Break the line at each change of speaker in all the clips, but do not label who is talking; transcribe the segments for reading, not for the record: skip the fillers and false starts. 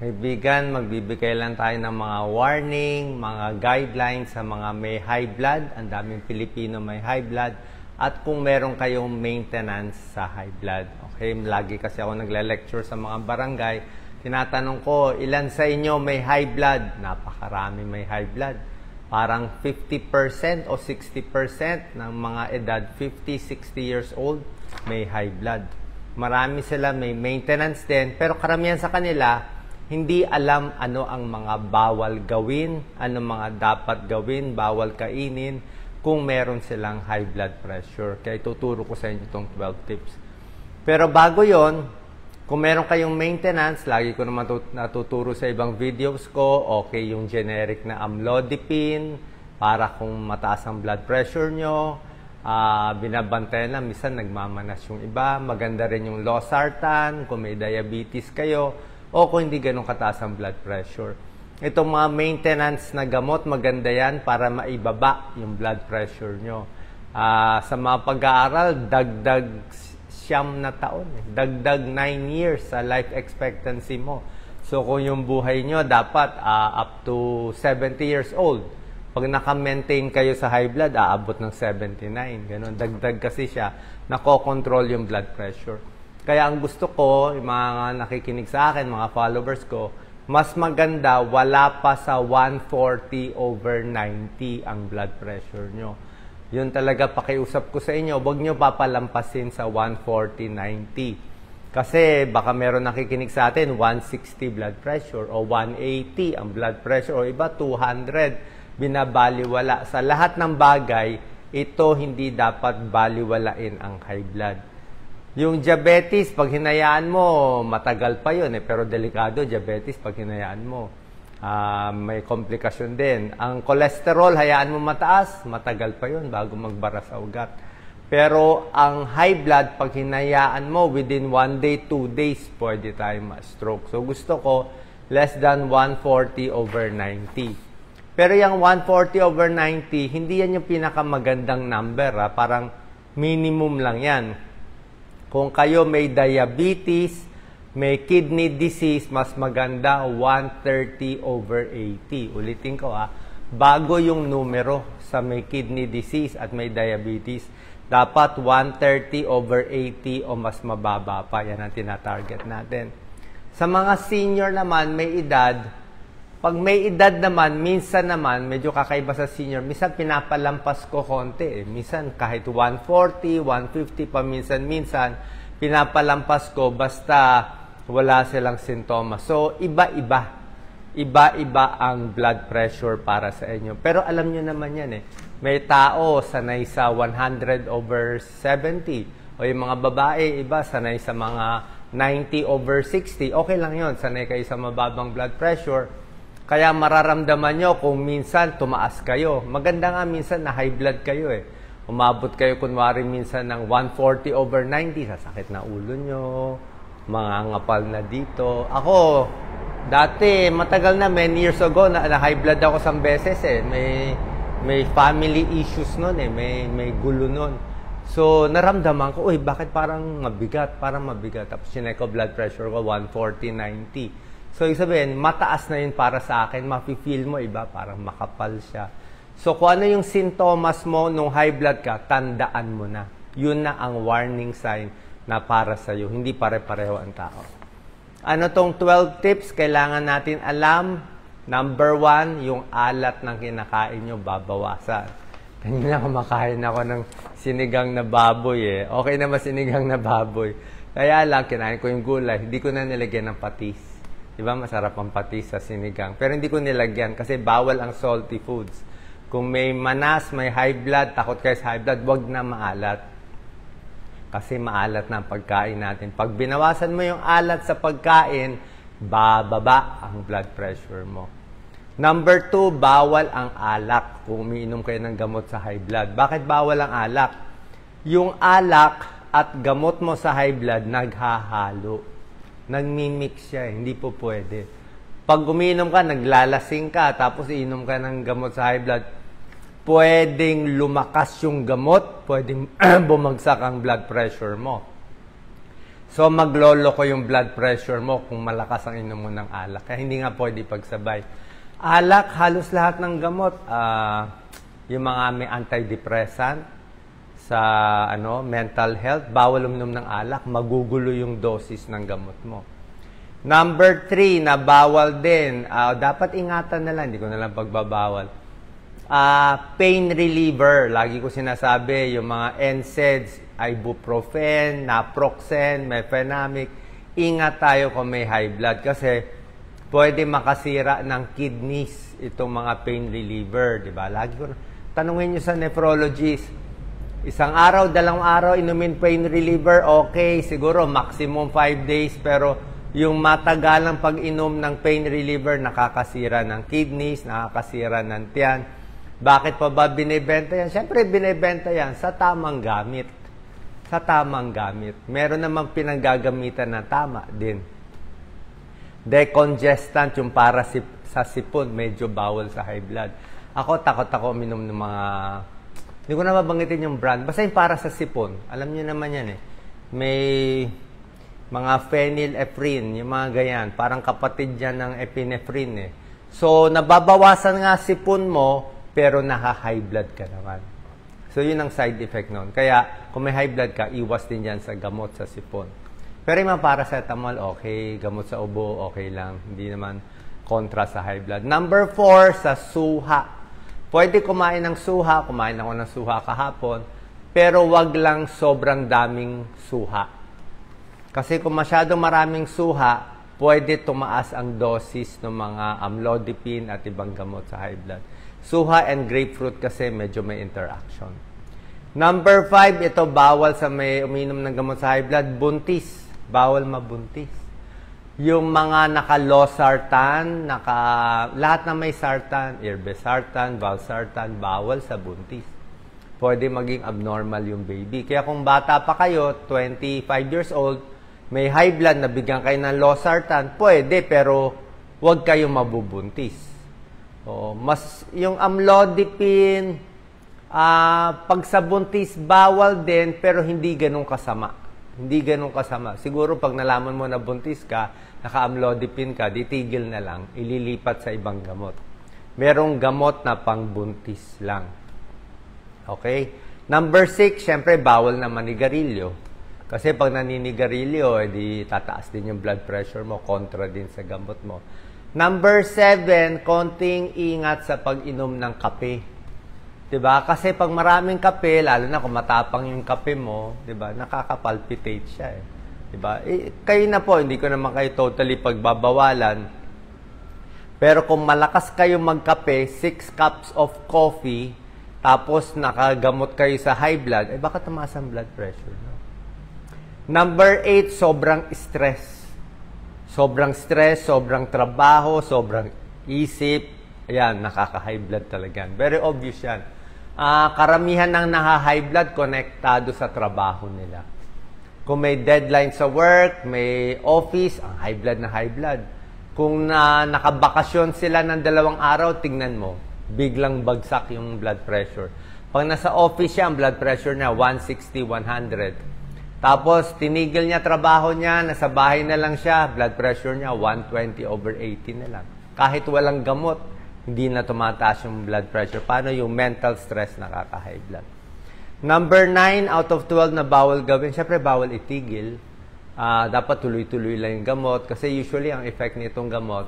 Kaibigan, magbibigay lang tayo ng mga warning, mga guidelines sa mga may high blood. Ang daming Pilipino may high blood. At kung meron kayong maintenance sa high blood. Okay, lagi kasi ako nagle-lecture sa mga barangay. Tinatanong ko, ilan sa inyo may high blood? Napakarami may high blood. Parang 50% o 60% ng mga edad 50, 60 years old may high blood. Marami sila may maintenance din, pero karamihan sa kanila hindi alam ano ang mga bawal gawin, ano mga dapat gawin, bawal kainin kung meron silang high blood pressure. Kaya tuturo ko sa inyo itong 12 tips. Pero bago yon, kung meron kayong maintenance, lagi ko naman natuturo sa ibang videos ko, okay yung generic na amlodipine para kung mataas ang blood pressure nyo, binabantayan lang, minsan nagmamanas yung iba, maganda rin yung losartan kung may diabetes kayo, o kung hindi ganun kataas ang blood pressure. Itong mga maintenance na gamot, maganda yan para maibaba yung blood pressure nyo. Sa mga pag-aaral, dagdag 9 na taon. Dagdag 9 years sa life expectancy mo. So kung yung buhay nyo dapat up to 70 years old. Pag naka-maintain kayo sa high blood, aabot ng 79. Ganun. Dagdag kasi siya, nako-control yung blood pressure. Kaya ang gusto ko, yung mga nakikinig sa akin, mga followers ko, mas maganda wala pa sa 140/90 ang blood pressure nyo. Yun talaga pakiusap ko sa inyo, huwag nyo papalampasin sa 140/90. Kasi baka meron nakikinig sa atin, 160 blood pressure o 180 ang blood pressure o iba 200. Binabaliwala. Sa lahat ng bagay, ito hindi dapat baliwalain ang high blood. Yung diabetes, pag hinayaan mo, matagal pa yun pero delikado diabetes pag hinayaan mo. May komplikasyon din. Ang cholesterol, hayaan mo mataas, matagal pa yun bago magbara sa ugat. Pero ang high blood, pag hinayaan mo, within 1 day, 2 days, pwede tayo ma-stroke. So gusto ko, less than 140/90. Pero yung 140/90, hindi yan yung pinakamagandang number. Parang minimum lang yan. Kung kayo may diabetes, may kidney disease, mas maganda 130/80. Ulitin ko bago yung numero sa may kidney disease at may diabetes, dapat 130/80 o mas mababa pa. Yan ang tinatarget natin. Sa mga senior naman, may edad, pag may edad naman, minsan naman, medyo kakaiba sa senior, minsan pinapalampas ko konti. Minsan kahit 140, 150 pa minsan, pinapalampas ko basta wala silang sintomas. So, iba-iba. Iba-iba ang blood pressure para sa inyo. Pero alam nyo naman yan May tao sanay sa 100/70. O yung mga babae, iba sanay sa mga 90/60. Okay lang yun. Sanay kayo sa mababang blood pressure. Kaya mararamdaman nyo kung minsan tumaas kayo. Maganda nga minsan na high blood kayo Umabot kayo kunwari minsan ng 140/90. Sasakit na ulo nyo. Mga ngapal na dito. Ako, dati matagal na, many years ago, na high blood ako isang beses May family issues nun May gulo nun. So, naramdaman ko, bakit parang mabigat? Tapos sinek ko blood pressure ko, 140/90. So, ibig sabihin, mataas na yun para sa akin. Mafe-feel mo iba, parang makapal siya. So, kung ano yung sintomas mo nung high blood ka, tandaan mo na. Yun na ang warning sign na para sa'yo. Hindi pare-pareho ang tao. Ano tong 12 tips kailangan natin alam? Number 1, yung alat ng kinakain nyo, babawasan. Kanina kumakain ako ng sinigang na baboy Okay naman sinigang na baboy. Kaya lang, kinain ko yung gulay. Hindi ko na nilagyan ng patis. Diba, masarap ang patis sa sinigang. Pero hindi ko nilagyan kasi bawal ang salty foods. Kung may manas, may high blood, takot kayo sa high blood, wag na maalat. Kasi maalat na ang pagkain natin. Pag binawasan mo yung alat sa pagkain, bababa ang blood pressure mo. Number 2, bawal ang alak kung umiinom kayo ng gamot sa high blood. Bakit bawal ang alak? Yung alak at gamot mo sa high blood, naghahalo. Nagmimix siya Hindi po pwede. Pag umiinom ka, naglalasing ka, tapos iinom ka ng gamot sa high blood, pwedeng lumakas yung gamot, pwedeng bumagsak ang blood pressure mo. So, maglolo ko yung blood pressure mo kung malakas ang inom mo ng alak. Kaya hindi nga pwede pagsabay. Alak, halos lahat ng gamot, yung mga may antidepressant sa mental health, bawal uminom ng alak, magugulo yung dosis ng gamot mo. Number 3, na bawal din, dapat ingatan na lang, hindi ko na lang pagbabawal. Pain reliever, lagi ko sinasabi, yung mga NSAIDs, ibuprofen, naproxen, mefenamic, ingat tayo kung may high blood kasi pwede makasira ng kidneys itong mga pain reliever, di ba? Lagi ko tanungin nyo sa nephrologist, isang araw, 2 araw, inumin pain reliever, okay, siguro maximum 5 days, pero yung matagalang pag-inom ng pain reliever, nakakasira ng kidneys, nakakasira ng tiyan. Bakit pa ba binibenta yan? Siyempre, binibenta yan sa tamang gamit. Sa tamang gamit. Meron namang pinanggagamitan na tama din. Decongestant, yung para sa sipon, medyo bawal sa high blood. Ako, takot ako uminom ng mga... Hindi ko na mabanggitin yung brand. Basta yung para sa sipon. Alam niyo naman yan eh. May mga phenylephrine, yung mga ganyan. Parang kapatid yan ng epinephrine eh. So, nababawasan nga sipon mo, pero naka-high blood ka naman. So, yun ang side effect nun. Kaya, kung may high blood ka, iwas din yan sa gamot sa sipon. Pero yung mga paracetamol, okay. Gamot sa ubo, okay lang. Hindi naman kontra sa high blood. Number 4, sa suha. Pwede kumain ng suha. Kumain ako ng suha kahapon. Pero wag lang sobrang daming suha. Kasi kung masyadong maraming suha, pwede tumaas ang dosis ng mga amlodipine at ibang gamot sa high blood. Suha and grapefruit kasi medyo may interaction. Number 5, ito bawal sa may uminom ng gamot sa high blood, buntis. Bawal mabuntis. Yung mga naka-losartan, lahat na may sartan, irbesartan, valsartan, bawal sa buntis. Pwede maging abnormal yung baby. Kaya kung bata pa kayo, 25 years old, may high blood, nabigyan kayo ng losartan, pwede, pero huwag kayong mabubuntis. Mas yung amlodipine, pag sa buntis, bawal din, pero hindi ganun kasama. Hindi ganun kasama. Siguro pag nalaman mo na buntis ka, naka-amlodipine ka, ditigil na lang, ililipat sa ibang gamot. Merong gamot na pangbuntis lang. Okay? Number 6, syempre, bawal na manigarilyo. Kasi pag naninigarilyo, edi tataas din yung blood pressure mo, kontra din sa gamot mo. Number 7, konting ingat sa pag-inom ng kape. 'Di ba? Kasi pag maraming kape, lalo na kung matapang yung kape mo, 'di ba? Nakaka-palpitate siya eh. 'Di ba? Kayo na po, hindi ko naman kayo totally pagbabawalan. Pero kung malakas kayo magkape, 6 cups of coffee, tapos nakagamot kayo sa high blood, baka tumaas ang blood pressure. No? Number 8, sobrang stress. Sobrang stress, sobrang trabaho, sobrang isip. Ayan, nakaka-high blood talaga. Very obvious yan. Karamihan ng naka-high blood, konektado sa trabaho nila. Kung may deadline sa work, may office, ang high blood na high blood. Kung nakabakasyon sila ng 2 araw, tingnan mo, biglang bagsak yung blood pressure. Pag nasa office siya, ang blood pressure niya, 160, 100. Tapos, tinigil niya trabaho niya, nasa bahay na lang siya, blood pressure niya, 120/80 na lang. Kahit walang gamot, hindi na tumataas yung blood pressure. Paano yung mental stress nakaka-high blood? Number 9, out of 12 na bawal gawin, syempre bawal itigil. Dapat tuloy-tuloy lang yung gamot. Kasi usually, ang effect nitong gamot,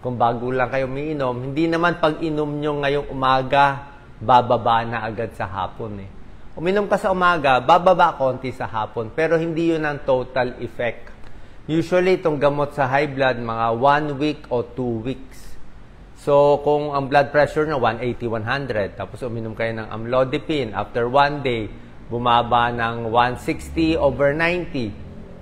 kung bago lang kayo umiinom, hindi naman pag inom nyo ngayong umaga, bababa na agad sa hapon eh. Uminom ka sa umaga, bababa konti sa hapon, pero hindi yun ang total effect. Usually, itong gamot sa high blood, mga 1 week o 2 weeks. So, kung ang blood pressure na 180/100, tapos uminom kayo ng amlodipine, after 1 day, bumaba ng 160/90,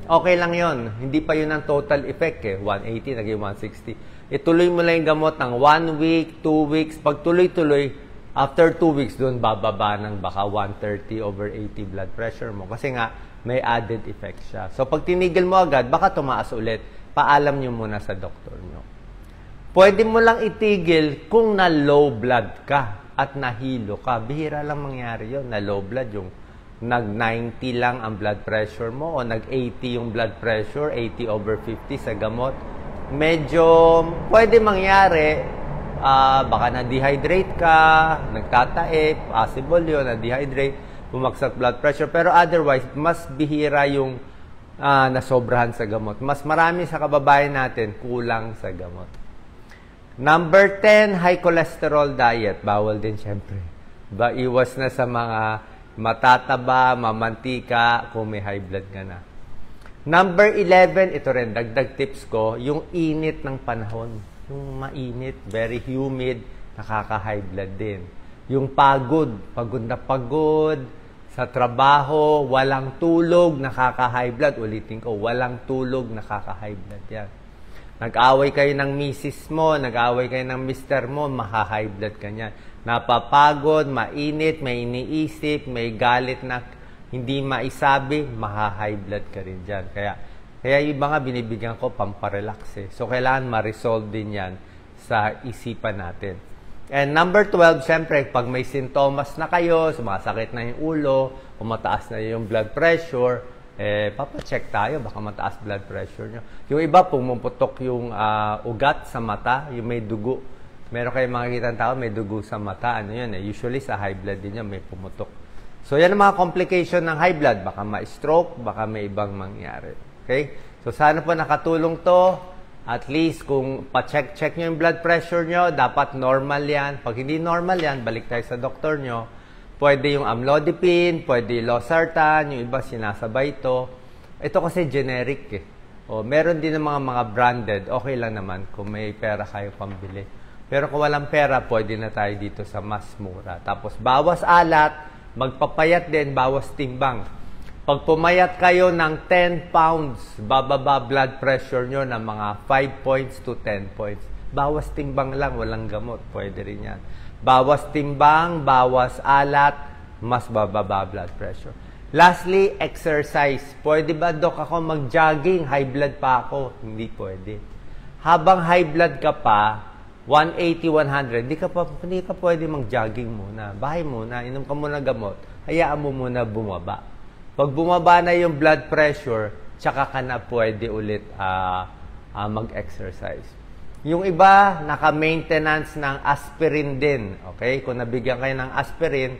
okay lang yon. Hindi pa yun ang total effect eh. 180, naging 160. Ituloy mo lang yung gamot ng 1 week, 2 weeks. Pag tuloy-tuloy, after 2 weeks, doon bababa ng baka 130/80 blood pressure mo. Kasi nga, may added effect siya. So, pag tinigil mo agad, baka tumaas ulit. Paalam nyo muna sa doktor nyo. Pwede mo lang itigil kung na low blood ka at nahilo ka. Bihira lang mangyari yun. Na low blood, yung nag-90 lang ang blood pressure mo o nag-80 yung blood pressure, 80/50 sa gamot, medyo pwede mangyari, baka na-dehydrate ka, nagtatae, possible yun, na-dehydrate, bumagsak blood pressure. Pero otherwise, mas bihira yung nasobrahan sa gamot. Mas marami sa kababayan natin kulang sa gamot. Number 10, high cholesterol diet. Bawal din syempre. Iwas na sa mga matataba, mamantika, kung may high blood ka na. Number 11, ito rin, dagdag tips ko, yung init ng panahon. Yung mainit, very humid, nakaka-high blood din. Yung pagod na pagod, sa trabaho, walang tulog, nakaka-high blood. Ulitin ko, walang tulog, nakaka-high blood yan. Nag-away kayo ng misis mo, nag-away kayo ng mister mo, maka-high blood ka niyan. Napapagod, mainit, may iniisip, may galit na hindi maisabi, maka-high blood ka rin dyan. Kaya yung mga binibigyan ko, pamparelax eh. So, kailangan ma-resolve din yan sa isipan natin. And number 12, syempre, pag may sintomas na kayo, sumasakit na yung ulo, o mataas na yung blood pressure, papacheck tayo, baka mataas blood pressure nyo. Yung iba, pumuputok yung ugat sa mata, yung may dugo. Meron kayong makikita ng tao, may dugo sa mata. Ano yun eh? Usually sa high blood din yan, may pumutok. So, yan ang mga complication ng high blood. Baka ma-stroke, baka may ibang mangyari. Okay? So, sana po nakatulong to. At least, kung pa-check nyo yung blood pressure nyo, dapat normal yan. Pag hindi normal yan, balik tayo sa doktor nyo. Pwede yung amlodipine, pwede yung losartan, yung iba sinasabay ito. Ito kasi generic eh. O, meron din ng mga branded, okay lang naman kung may pera kayo pambili. Pero kung walang pera, pwede na tayo dito sa mas mura. Tapos, bawas alat, magpapayat din, bawas timbang. Pag pumayat kayo ng 10 pounds, bababa blood pressure nyo ng mga 5 points to 10 points. Bawas timbang lang, walang gamot. Pwede rin yan. Bawas timbang, bawas alat, mas bababa blood pressure. Lastly, exercise. Pwede ba, Dok, ako mag-jogging? High blood pa ako. Hindi pwede. Habang high blood ka pa, 180, 100, hindi ka pwede mag-jogging muna. Bahay muna, inom ka muna gamot. Hayaan mo muna bumaba. Pag bumaba na yung blood pressure, tsaka ka na pwede ulit mag-exercise. Yung iba, naka-maintenance ng aspirin din. Okay? Kung nabigyan kayo ng aspirin,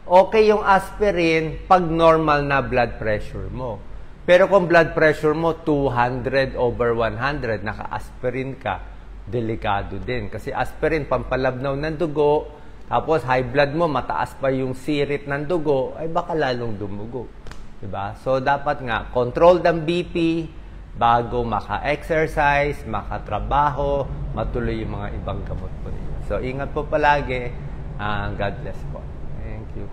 okay yung aspirin pag normal na blood pressure mo. Pero kung blood pressure mo 200/100, naka-aspirin ka, delikado din. Kasi aspirin, pampalabnaw ng dugo, tapos high blood mo, mataas pa yung sirit ng dugo, ay baka lalong dumugo. Diba? So, dapat nga, control ang BP bago maka-exercise, makatrabaho, matuloy yung mga ibang gamot po ninyo. So, ingat po palagi. God bless po. Thank you.